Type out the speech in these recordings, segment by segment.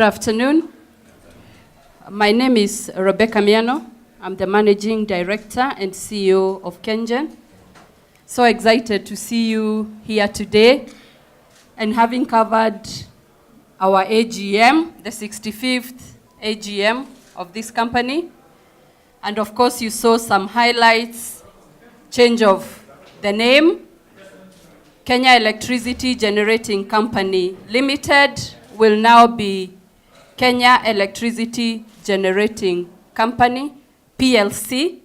Good afternoon. My name is Rebecca Miano. I'm the Managing Director and CEO of KenGen. So excited to see you here today. And having covered our AGM, the 65th AGM of this company, and of course you saw some highlights, change of the name, Kenya Electricity Generating Company Limited will now be Kenya Electricity Generating Company, PLC,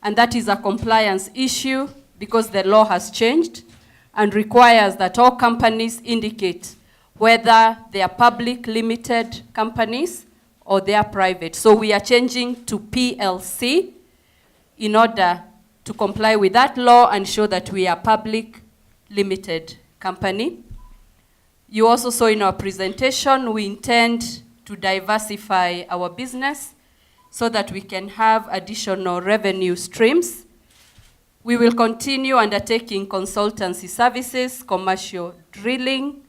and that is a compliance issue because the law has changed and requires that all companies indicate whether they are public limited companies or they are private. So we are changing to PLC in order to comply with that law and show that we are public limited company. You also saw in our presentation, we intend to diversify our business so that we can have additional revenue streams. We will continue undertaking consultancy services, commercial drilling.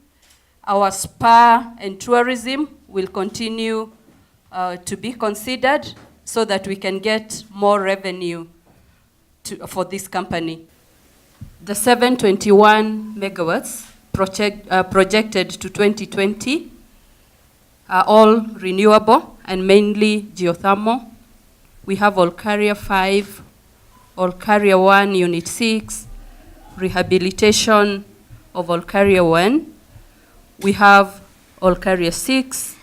Our spa and tourism will continue to be considered so that we can get more revenue for this company. The 721 megawatts projected to 2020 are all renewable and mainly geothermal. We have Olkaria V, Olkaria I, Unit 6, rehabilitation of Olkaria I. We have Olkaria VI.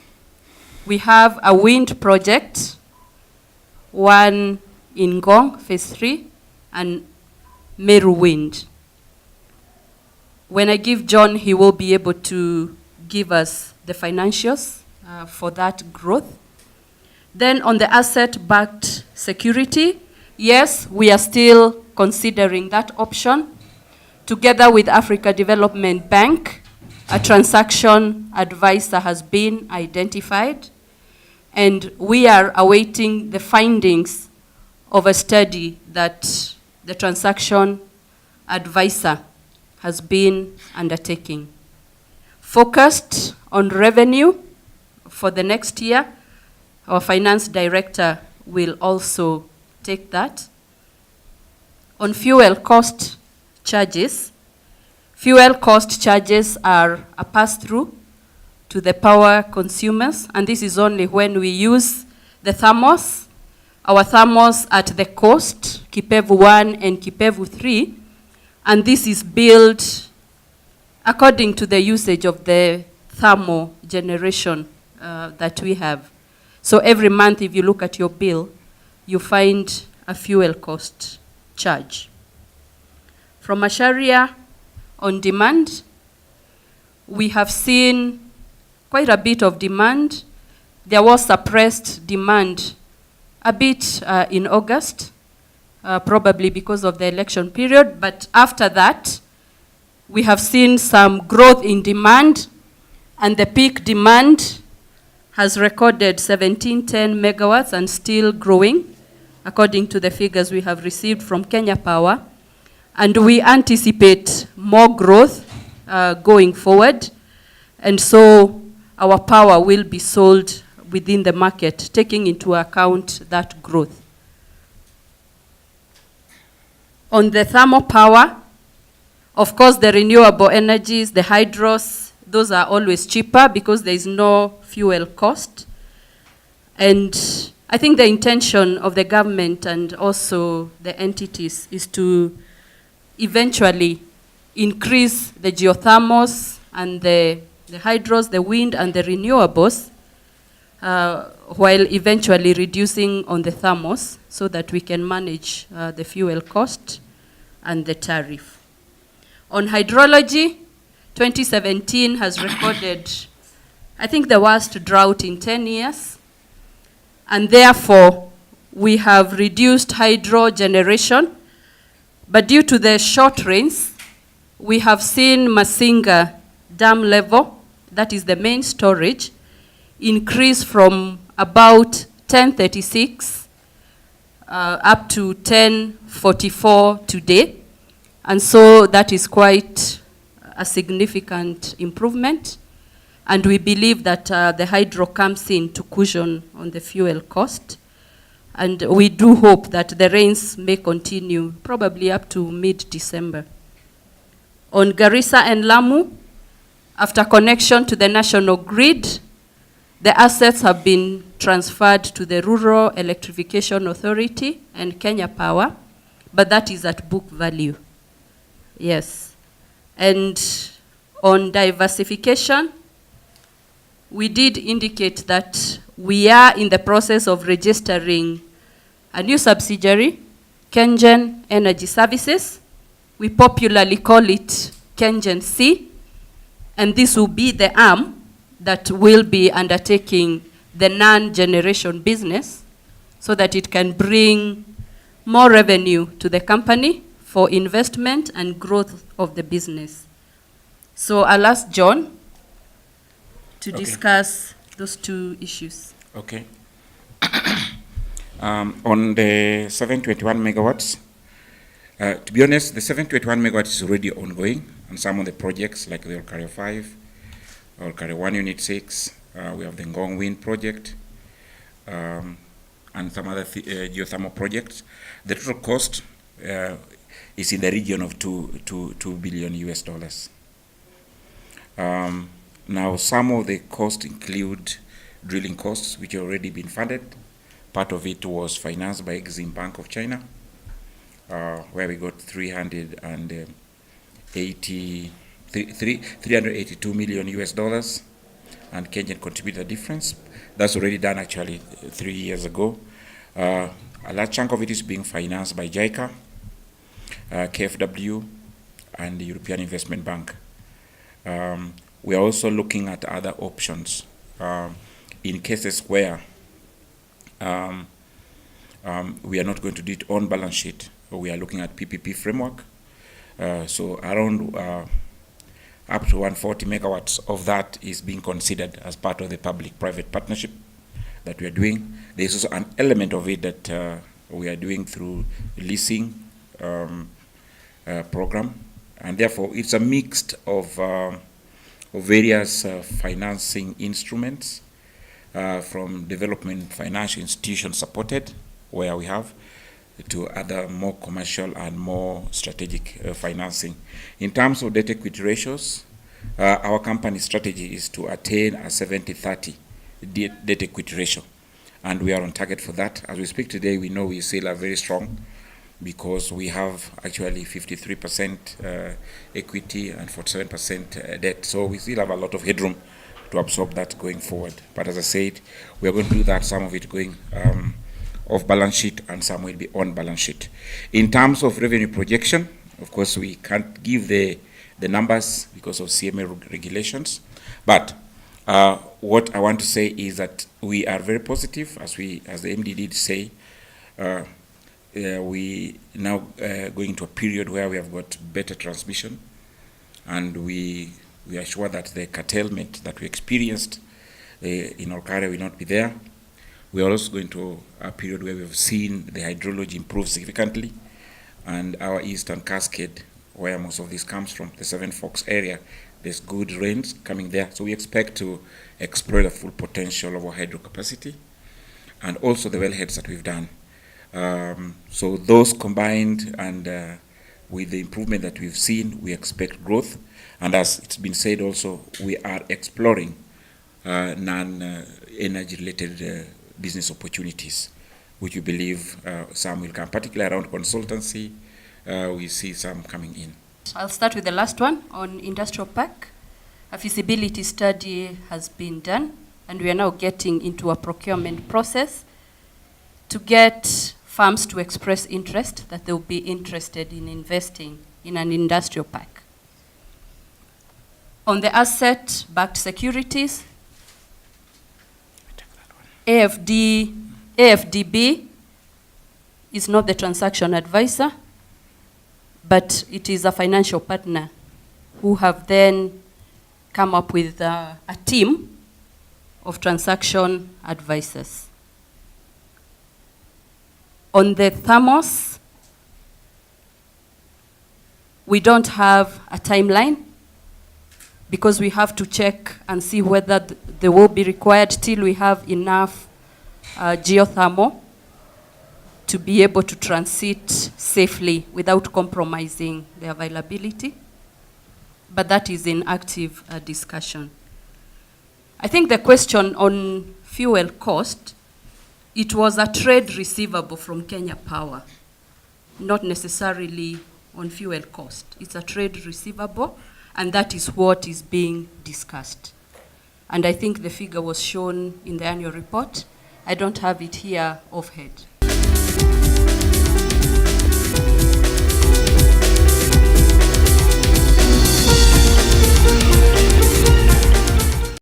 We have a wind project, one in Ngong, Phase 3, and Meru wind. When I give John, he will be able to give us the financials for that growth. Then on the asset-backed security, yes, we are still considering that option. Together with Africa Development Bank, a transaction advisor has been identified, and we are awaiting the findings of a study that the transaction advisor has been undertaking. Focused on revenue for the next year, our finance director will also take that. On fuel cost charges, fuel cost charges are a pass-through to the power consumers, and this is only when we use the thermos. Our thermos at the coast, Kipevu I and Kipevu III, and this is billed according to the usage of the thermal generation that we have. So every month, if you look at your bill, you find a fuel cost charge. From a Sharia on demand, we have seen quite a bit of demand. There was suppressed demand a bit in August, probably because of the election period, but after that, we have seen some growth in demand, and the peak demand has recorded 1710 megawatts and still growing, according to the figures we have received from Kenya Power. And we anticipate more growth going forward, and so our power will be sold within the market, taking into account that growth. On the thermal power, of course, the renewable energies, the hydros, those are always cheaper because there is no fuel cost. And I think the intention of the government and also the entities is to eventually increase the geothermals and the hydros, the wind and the renewables, while eventually reducing on the thermos so that we can manage the fuel cost and the tariff. On hydrology, 2017 has recorded, I think, the worst drought in 10 years. And therefore, we have reduced hydro generation. But due to the short rains, we have seen Masinga dam level, that is the main storage, increase from about 1036 up to 1044 today. And so that is quite a significant improvement. And we believe that the hydro comes in to cushion on the fuel cost. And we do hope that the rains may continue, probably up to mid-December. On Garissa and Lamu, after connection to the national grid, the assets have been transferred to the Rural Electrification Authority and Kenya Power, but that is at book value. Yes. And on diversification, we did indicate that we are in the process of registering a new subsidiary, KenGen Energy Services. We popularly call it KenGenC, and this will be the arm that will be undertaking the non-generation business so that it can bring more revenue to the company for investment and growth of the business. So I'll ask John to discuss those two issues. Okay. On the 721 megawatts, to be honest, the 721 megawatts is already ongoing on some of the projects like the Olkaria V, Olkaria I Unit 6, we have the Ngong Wind project, and some other geothermal projects. The total cost is in the region of $2 billion US. Now, some of the costs include drilling costs, which have already been funded. Part of it was financed by Exim Bank of China, where we got $382 million US, and KenGen contributed the difference. That's already done actually 3 years ago. A large chunk of it is being financed by JICA, KfW, and the European Investment Bank. We are also looking at other options in cases where we are not going to do it on balance sheet. We are looking at PPP framework. So around up to 140 megawatts of that is being considered as part of the public-private partnership that we are doing. There's also an element of it that we are doing through leasing program, and therefore it's a mix of various financing instruments from development financial institutions supported, where we have, to other more commercial and more strategic financing. In terms of debt equity ratios, our company's strategy is to attain a 70-30 debt equity ratio, and we are on target for that. As we speak today, we know we still are very strong because we have actually 53% equity and 47% debt. So we still have a lot of headroom to absorb that going forward. But as I said, we are going to do that, some of it going off balance sheet and some will be on balance sheet. In terms of revenue projection, of course, we can't give the numbers because of CMA regulations. But what I want to say is that we are very positive, as the MD did say. We now going into a period where we have got better transmission, and we are sure that the curtailment that we experienced in Olkaria will not be there. We are also going to a period where we have seen the hydrology improve significantly, and our eastern cascade, where most of this comes from, the Seven Forks area, there's good rains coming there. So we expect to explore the full potential of our hydro capacity and also the wellheads that we've done. So those combined and with the improvement that we've seen, we expect growth. And as it's been said also, we are exploring non-energy related business opportunities, which we believe some will come, particularly around consultancy. We see some coming in. I'll start with the last one on industrial park. A feasibility study has been done, and we are now getting into a procurement process to get firms to express interest that they'll be interested in investing in an industrial park. On the asset-backed securities, AfDB is not the transaction advisor, but it is a financial partner who have then come up with a team of transaction advisors. On the thermos, we don't have a timeline because we have to check and see whether they will be required till we have enough geothermal to be able to transit safely without compromising the availability. But that is in active discussion. I think the question on fuel cost, it was a trade receivable from Kenya Power, not necessarily on fuel cost. It's a trade receivable, and that is what is being discussed. And I think the figure was shown in the annual report. I don't have it here offhand.